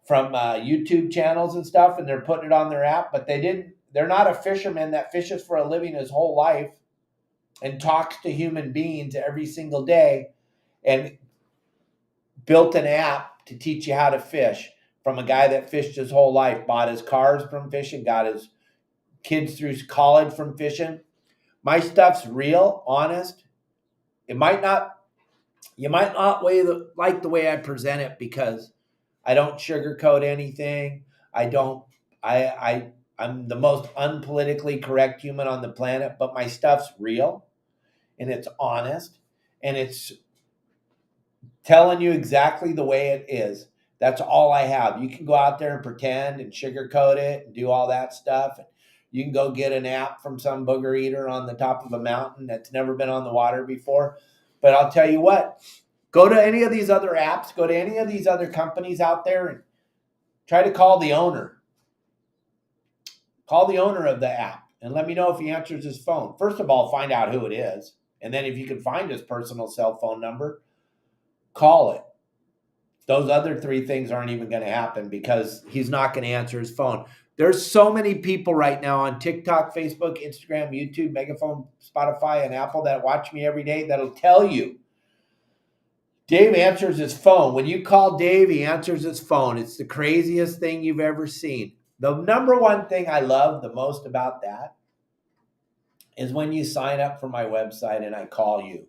YouTube channels and stuff, and they're putting it on their app. But they're not a fisherman that fishes for a living his whole life and talks to human beings every single day and built an app to teach you how to fish from a guy that fished his whole life, bought his cars from fishing, got his kids through college from fishing. My stuff's real, honest. You might not like the way I present it because I don't sugarcoat anything. I'm the most unpolitically correct human on the planet, but my stuff's real and it's honest and it's telling you exactly the way it is. That's all I have. You can go out there and pretend and sugarcoat it and do all that stuff. You can go get an app from some booger eater on the top of a mountain that's never been on the water before. But I'll tell you what, go to any of these other apps, go to any of these other companies out there and try to call the owner. Call the owner of the app and let me know if he answers his phone. First of all, find out who it is. And then if you can find his personal cell phone number, call it. Those other three things aren't even going to happen because he's not going to answer his phone. There's so many people right now on TikTok, Facebook, Instagram, YouTube, Megaphone, Spotify, and Apple that watch me every day that'll tell you Dave answers his phone. When you call Dave, he answers his phone. It's the craziest thing you've ever seen. The number one thing I love the most about that is when you sign up for my website and I call you.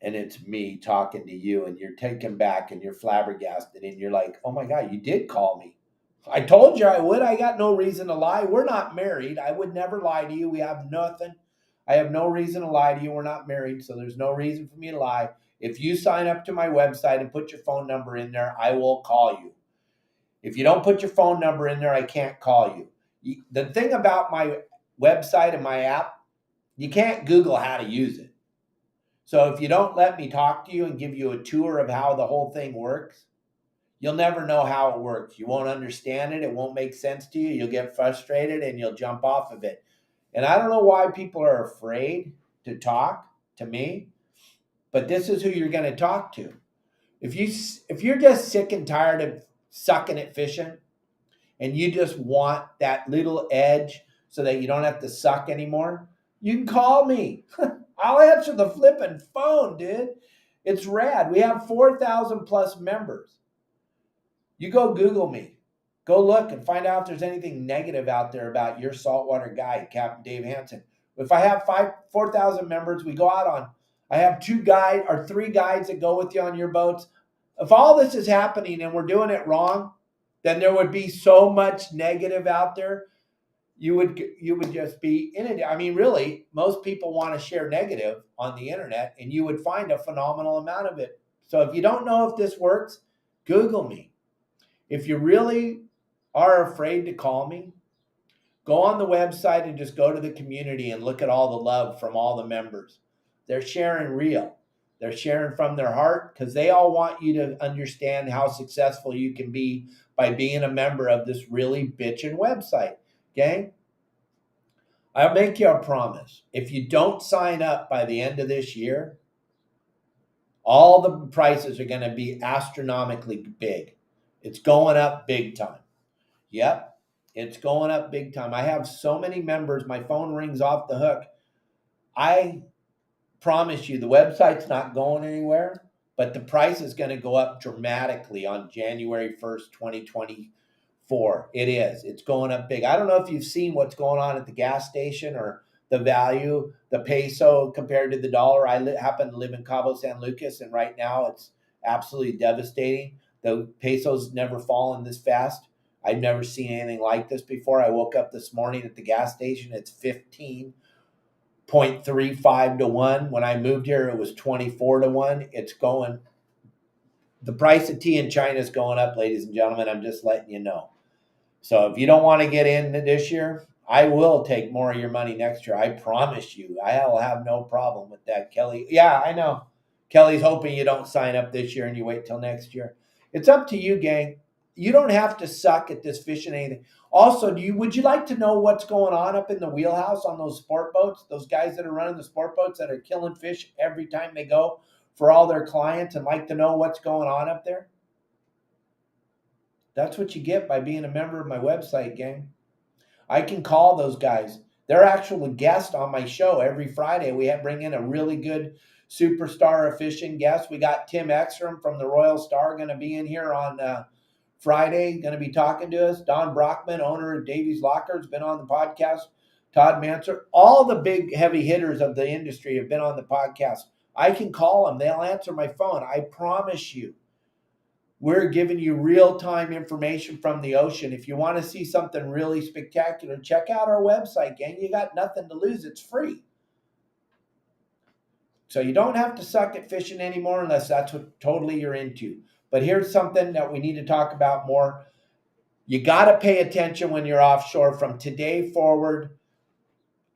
And it's me talking to you and you're taken back and you're flabbergasted and you're like, oh my God, you did call me. I told you I would. I got no reason to lie. We're not married. I would never lie to you. We have nothing. I have no reason to lie to you. We're not married, so there's no reason for me to lie. If you sign up to my website and put your phone number in there, I will call you. If you don't put your phone number in there, I can't call you. The thing about my website and my app, you can't Google how to use it. So if you don't let me talk to you and give you a tour of how the whole thing works, you'll never know how it works. You won't understand it. It won't make sense to you. You'll get frustrated and you'll jump off of it. And I don't know why people are afraid to talk to me, but this is who you're going to talk to. If you're just sick and tired of sucking at fishing and you just want that little edge so that you don't have to suck anymore, you can call me. I'll answer the flipping phone, dude. It's rad. We have 4,000 plus members. You go Google me. Go look and find out if there's anything negative out there about your saltwater guide, Captain Dave Hansen. If I have 4,000 members, we go out on, I have 3 guides that go with you on your boats. If all this is happening and we're doing it wrong, then there would be so much negative out there. You would just be in it. I mean, really, most people want to share negative on the internet, and you would find a phenomenal amount of it. So if you don't know if this works, Google me. If you really are afraid to call me, go on the website and just go to the community and look at all the love from all the members. They're sharing real. They're sharing from their heart because they all want you to understand how successful you can be by being a member of this really bitchin' website. Okay? I'll make you a promise. If you don't sign up by the end of this year, all the prices are going to be astronomically big. It's going up big time. Yep, it's going up big time. I have so many members, my phone rings off the hook. I promise you the website's not going anywhere, but the price is going to go up dramatically on January 1st, 2024. It is. It's going up big. I don't know if you've seen what's going on at the gas station or the value, the peso compared to the dollar. I happen to live in Cabo San Lucas, and right now it's absolutely devastating. The peso's never fallen this fast. I've never seen anything like this before. I woke up this morning at the gas station. It's 15.35 to 1. When I moved here, it was 24 to 1. It's going. The price of tea in China is going up, ladies and gentlemen. I'm just letting you know. So if you don't want to get in this year, I will take more of your money next year. I promise you. I'll have no problem with that, Kelly. Yeah, I know. Kelly's hoping you don't sign up this year and you wait till next year. It's up to you, gang. You don't have to suck at this fishing anything. Also, would you like to know what's going on up in the wheelhouse on those sport boats? Those guys that are running the sport boats that are killing fish every time they go for all their clients, and like to know what's going on up there? That's what you get by being a member of my website, gang. I can call those guys. They're actually guests on my show every Friday. We bring in a really good superstar of fishing guest. We got Tim Ekstrom from the Royal Star going to be in here on Friday, going to be talking to us. Don Brockman, owner of Davies Locker, has been on the podcast. Todd Manser. All the big heavy hitters of the industry have been on the podcast. I can call them. They'll answer my phone. I promise you. We're giving you real-time information from the ocean. If you want to see something really spectacular, check out our website, gang. You got nothing to lose. It's free. So you don't have to suck at fishing anymore unless that's what totally you're into. But here's something that we need to talk about more. You got to pay attention when you're offshore. From today forward,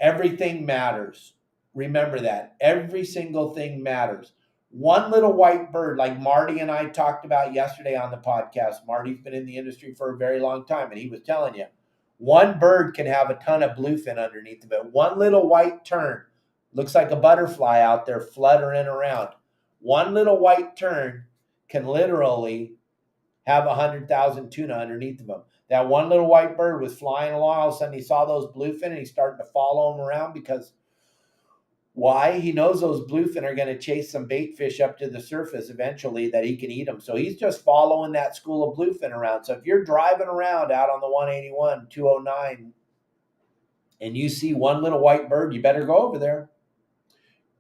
everything matters. Remember that. Every single thing matters. One little white bird, like Marty and I talked about yesterday on the podcast. Marty's been in the industry for a very long time, and he was telling you, one bird can have a ton of bluefin underneath of it. One little white tern, looks like a butterfly out there fluttering around. One little white tern can literally have 100,000 tuna underneath of them. That one little white bird was flying along. All of a sudden, he saw those bluefin, and he's starting to follow them around because why? He knows those bluefin are going to chase some bait fish up to the surface eventually that he can eat them. So he's just following that school of bluefin around. So if you're driving around out on the 181, 209, and you see one little white bird, you better go over there.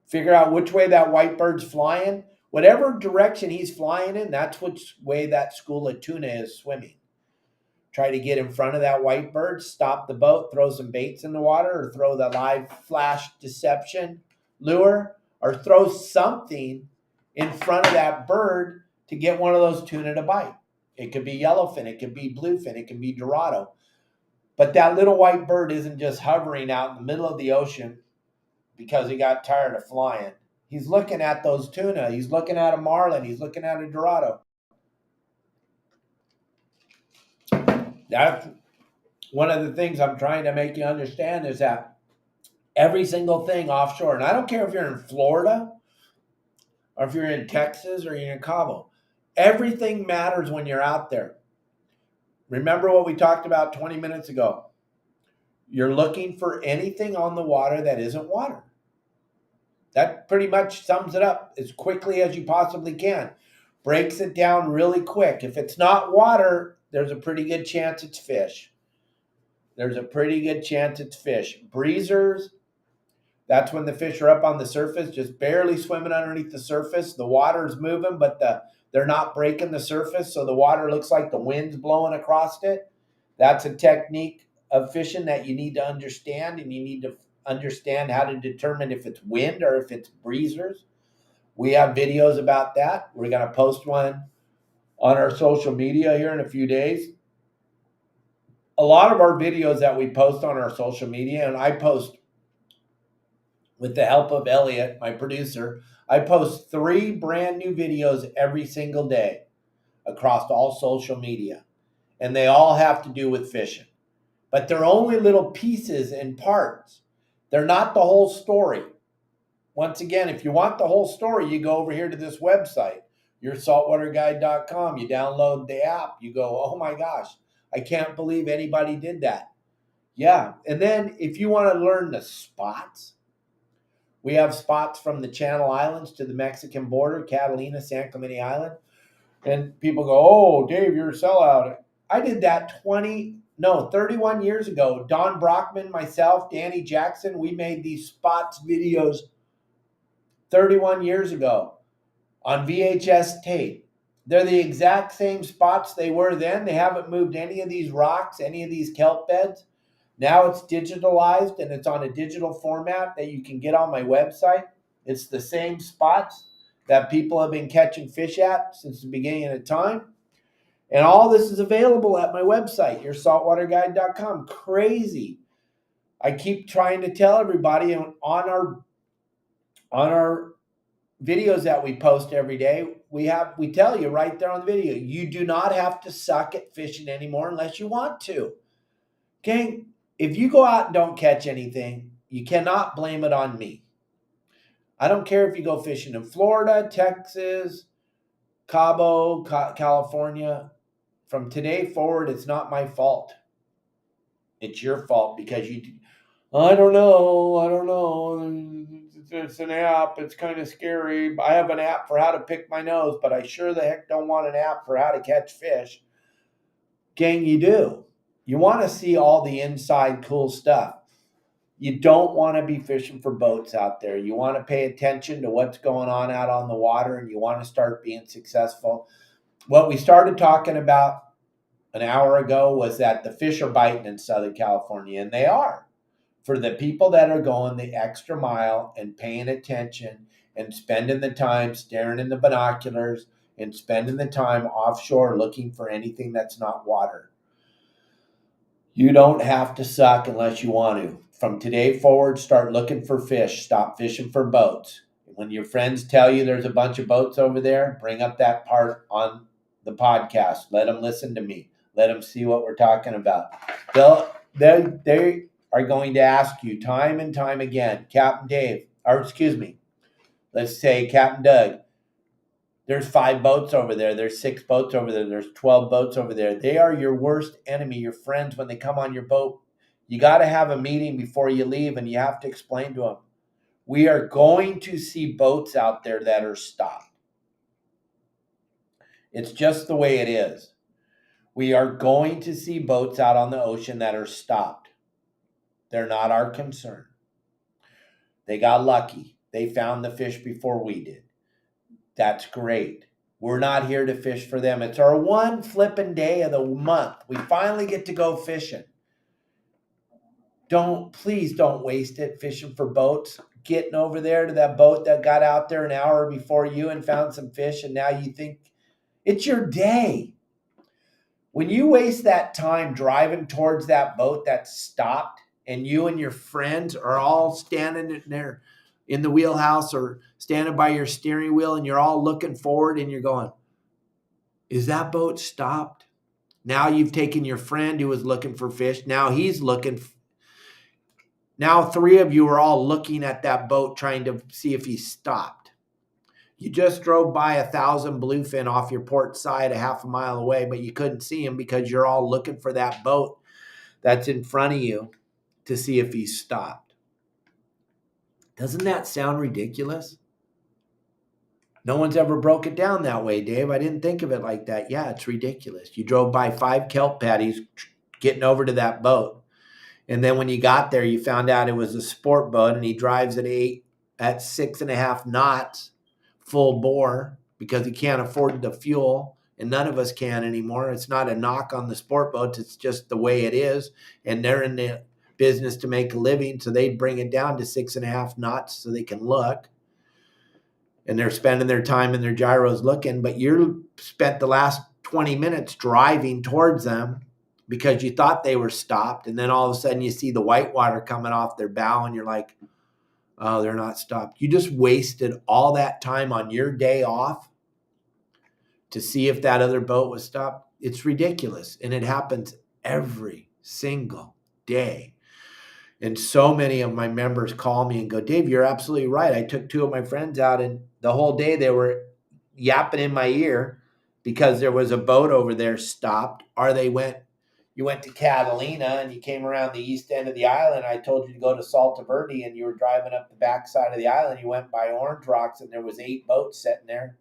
Figure out which way that white bird's flying. Whatever direction he's flying in, that's which way that school of tuna is swimming. Try to get in front of that white bird, stop the boat, throw some baits in the water, or throw the live flash deception lure, or throw something in front of that bird to get one of those tuna to bite. It could be yellowfin, it could be bluefin, it could be dorado. But that little white bird isn't just hovering out in the middle of the ocean because he got tired of flying. He's looking at those tuna. He's looking at a marlin. He's looking at a dorado. That's one of the things I'm trying to make you understand is that every single thing offshore, and I don't care if you're in Florida or if you're in Texas or you're in Cabo, everything matters when you're out there. Remember what we talked about 20 minutes ago. You're looking for anything on the water that isn't water. That pretty much sums it up as quickly as you possibly can. Breaks it down really quick. If it's not water, there's a pretty good chance it's fish. There's a pretty good chance it's fish. Breezers, that's when the fish are up on the surface, just barely swimming underneath the surface. The water's moving, but they're not breaking the surface, so the water looks like the wind's blowing across it. That's a technique of fishing that you need to understand, and you need to understand how to determine if it's wind or if it's breezers. We have videos about that. We're going to post one on our social media here in a few days. A lot of our videos that we post on our social media, and I post with the help of Elliot, my producer, I post 3 brand new videos every single day across all social media. And they all have to do with fishing. But they're only little pieces and parts. They're not the whole story. Once again, if you want the whole story, you go over here to this website, yoursaltwaterguide.com. You download the app. You go, oh my gosh, I can't believe anybody did that. Yeah. And then if you want to learn the spots, we have spots from the Channel Islands to the Mexican border, Catalina, San Clemente Island. And people go, oh, Dave, you're a sellout. I did that 31 years ago. Don Brockman, myself, Danny Jackson, we made these spots videos 31 years ago on VHS tape. They're the exact same spots they were then. They haven't moved any of these rocks, any of these kelp beds. Now it's digitalized and it's on a digital format that you can get on my website. It's the same spots that people have been catching fish at since the beginning of time. And all this is available at my website, yoursaltwaterguide.com. Crazy. I keep trying to tell everybody on our videos that we post every day, we tell you right there on the video, you do not have to suck at fishing anymore unless you want to. Okay? If you go out and don't catch anything, you cannot blame it on me. I don't care if you go fishing in Florida, Texas, Cabo, California. From today forward, it's not my fault. It's your fault because I don't know. It's an app. It's kind of scary. I have an app for how to pick my nose, but I sure the heck don't want an app for how to catch fish. Gang, you do. You want to see all the inside cool stuff. You don't want to be fishing for boats out there. You want to pay attention to what's going on out on the water, and you want to start being successful. What we started talking about an hour ago was that the fish are biting in Southern California, and they are. For the people that are going the extra mile and paying attention and spending the time staring in the binoculars and spending the time offshore looking for anything that's not water. You don't have to suck unless you want to. From today forward, start looking for fish. Stop fishing for boats. When your friends tell you there's a bunch of boats over there, bring up that part on the podcast. Let them listen to me. Let them see what we're talking about. They are going to ask you time and time again, Captain Dave, or excuse me, let's say Captain Doug, there's 5 boats over there. There's 6 boats over there. There's 12 boats over there. They are your worst enemy, your friends, when they come on your boat. You got to have a meeting before you leave, and you have to explain to them, we are going to see boats out there that are stopped. It's just the way it is. We are going to see boats out on the ocean that are stopped. They're not our concern. They got lucky. They found the fish before we did. That's great. We're not here to fish for them. It's our one flipping day of the month. We finally get to go fishing. Please don't waste it fishing for boats. Getting over there to that boat that got out there an hour before you and found some fish, and now you think it's your day. When you waste that time driving towards that boat that's stopped, and you and your friends are all standing in there in the wheelhouse or standing by your steering wheel, and you're all looking forward and you're going, is that boat stopped? Now you've taken your friend who was looking for fish. Now he's looking. Now 3 of you are all looking at that boat trying to see if he stopped. You just drove by 1,000 bluefin off your port side a half a mile away, but you couldn't see him because you're all looking for that boat that's in front of you to see if he's stopped. Doesn't that sound ridiculous? No one's ever broke it down that way, Dave. I didn't think of it like that. Yeah, it's ridiculous. You drove by 5 kelp patties getting over to that boat. And then when you got there, you found out it was a sport boat, and he drives at 6.5 knots full bore because he can't afford the fuel, and none of us can anymore. It's not a knock on the sport boats. It's just the way it is. And they're in the business to make a living, so they bring it down to 6.5 knots so they can look. And they're spending their time in their gyros looking, but you spent the last 20 minutes driving towards them because you thought they were stopped. And then all of a sudden you see the whitewater coming off their bow, and you're like, oh, they're not stopped. You just wasted all that time on your day off to see if that other boat was stopped. It's ridiculous. And it happens every single day. And so many of my members call me and go, Dave, you're absolutely right. I took 2 of my friends out, and the whole day they were yapping in my ear because there was a boat over there stopped, or you went to Catalina and you came around the east end of the island. I told you to go to Saltwater Verde, and you were driving up the backside of the island. You went by Orange Rocks, and there was 8 boats sitting there.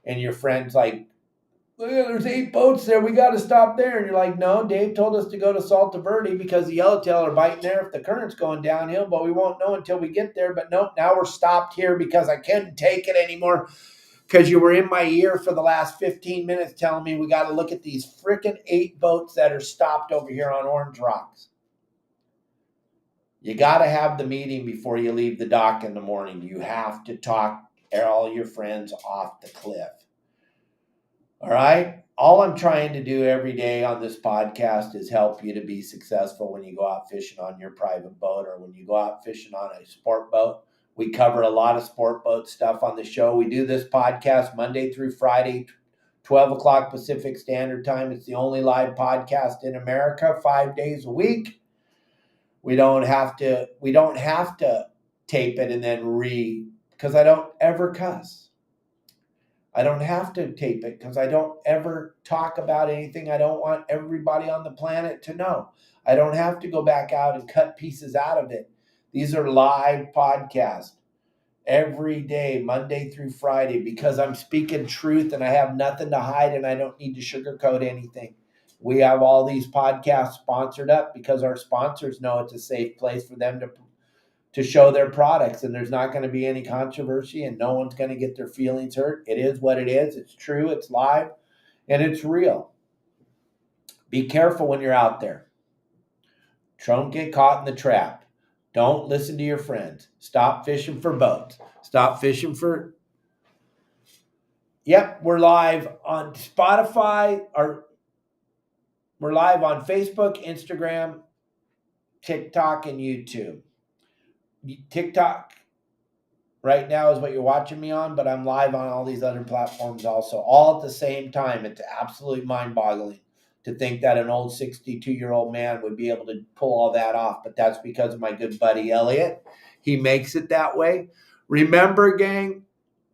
And your friend's like, look, there's 8 boats there. We got to stop there. And you're like, no, Dave told us to go to Saltwater Verde because the yellowtail are biting there if the current's going downhill, but we won't know until we get there. But nope, now we're stopped here because I couldn't take it anymore because you were in my ear for the last 15 minutes telling me we got to look at these freaking 8 boats that are stopped over here on Orange Rocks. You got to have the meeting before you leave the dock in the morning. You have to talk all your friends off the cliff. All right? all I'm trying to do every day on this podcast is help you to be successful when you go out fishing on your private boat or when you go out fishing on a sport boat. We cover a lot of sport boat stuff on the show. We do this podcast Monday through Friday, 12 o'clock Pacific Standard Time. It's the only live podcast in America, 5 days a week. We don't have to tape it and then because I don't ever cuss. I don't have to tape it because I don't ever talk about anything I don't want everybody on the planet to know. I don't have to go back out and cut pieces out of it. These are live podcasts every day, Monday through Friday, because I'm speaking truth and I have nothing to hide and I don't need to sugarcoat anything. We have all these podcasts sponsored up because our sponsors know it's a safe place for them to show their products, and there's not going to be any controversy and no one's going to get their feelings hurt. It is what it is. It's true. It's live and it's real. Be careful when you're out there. Don't get caught in the trap. Don't listen to your friends. Stop fishing for boats. Stop fishing for... Yep, we're live on Spotify, or we're live on Facebook, Instagram, TikTok, and YouTube. TikTok right now is what you're watching me on, but I'm live on all these other platforms also, all at the same time. It's absolutely mind-boggling to think that an old 62-year-old man would be able to pull all that off, but that's because of my good buddy Elliot. He makes it that way. Remember, gang,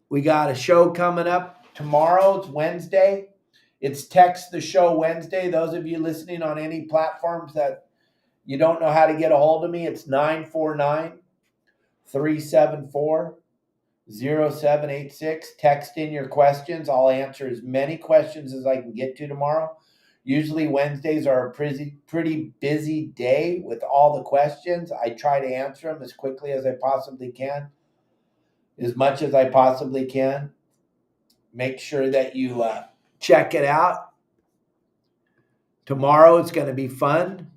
we got a show coming up tomorrow. It's Wednesday. It's Text the Show Wednesday. Those of you listening on any platforms that you don't know how to get a hold of me, it's 949-374-0786. Text in your questions. I'll answer as many questions as I can get to tomorrow. Usually Wednesdays are a pretty busy day with all the questions. I try to answer them as quickly as I possibly can, as much as I possibly can. Make sure that you check it out. Tomorrow it's going to be fun.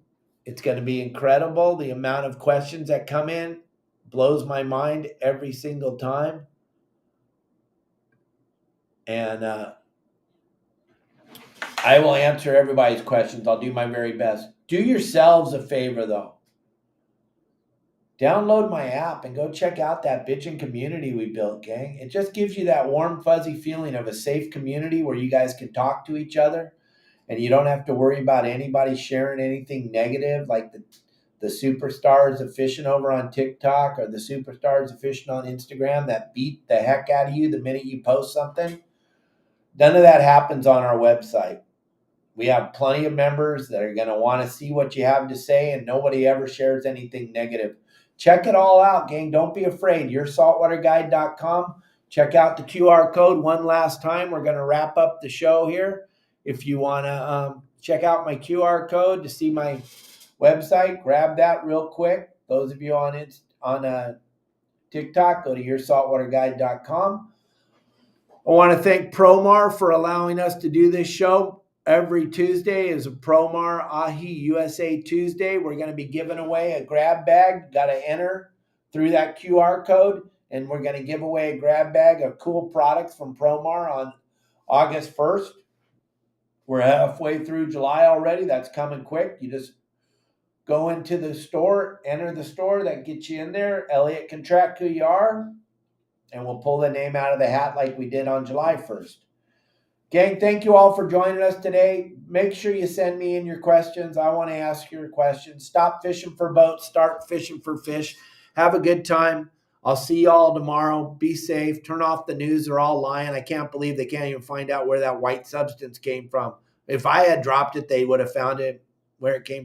It's going to be incredible. The amount of questions that come in blows my mind every single time. And I will answer everybody's questions. I'll do my very best. Do yourselves a favor, though. Download my app and go check out that bitchin' community we built, gang. It just gives you that warm, fuzzy feeling of a safe community where you guys can talk to each other and you don't have to worry about anybody sharing anything negative, like the superstars of fishing over on TikTok or the superstars of fishing on Instagram that beat the heck out of you the minute you post something. None of that happens on our website. We have plenty of members that are going to want to see what you have to say, and nobody ever shares anything negative. Check it all out, gang. Don't be afraid. YourSaltwaterGuide.com. Check out the QR code one last time. We're going to wrap up the show here. If you want to check out my QR code to see my website, grab that real quick. Those of you on TikTok, go to YourSaltwaterGuide.com. I want to thank Promar for allowing us to do this show. Every Tuesday is a Promar Ahi USA Tuesday. We're going to be giving away a grab bag. Got to enter through that QR code, and we're going to give away a grab bag of cool products from Promar on August 1st. We're halfway through July already. That's coming quick. You just go into the store, enter the store, that gets you in there. Elliot can track who you are, and we'll pull the name out of the hat like we did on July 1st. Gang, thank you all for joining us today. Make sure you send me in your questions. I want to ask your questions. Stop fishing for boats. Start fishing for fish. Have a good time. I'll see you all tomorrow. Be safe. Turn off the news. They're all lying. I can't believe they can't even find out where that white substance came from. If I had dropped it, they would have found it where it came from.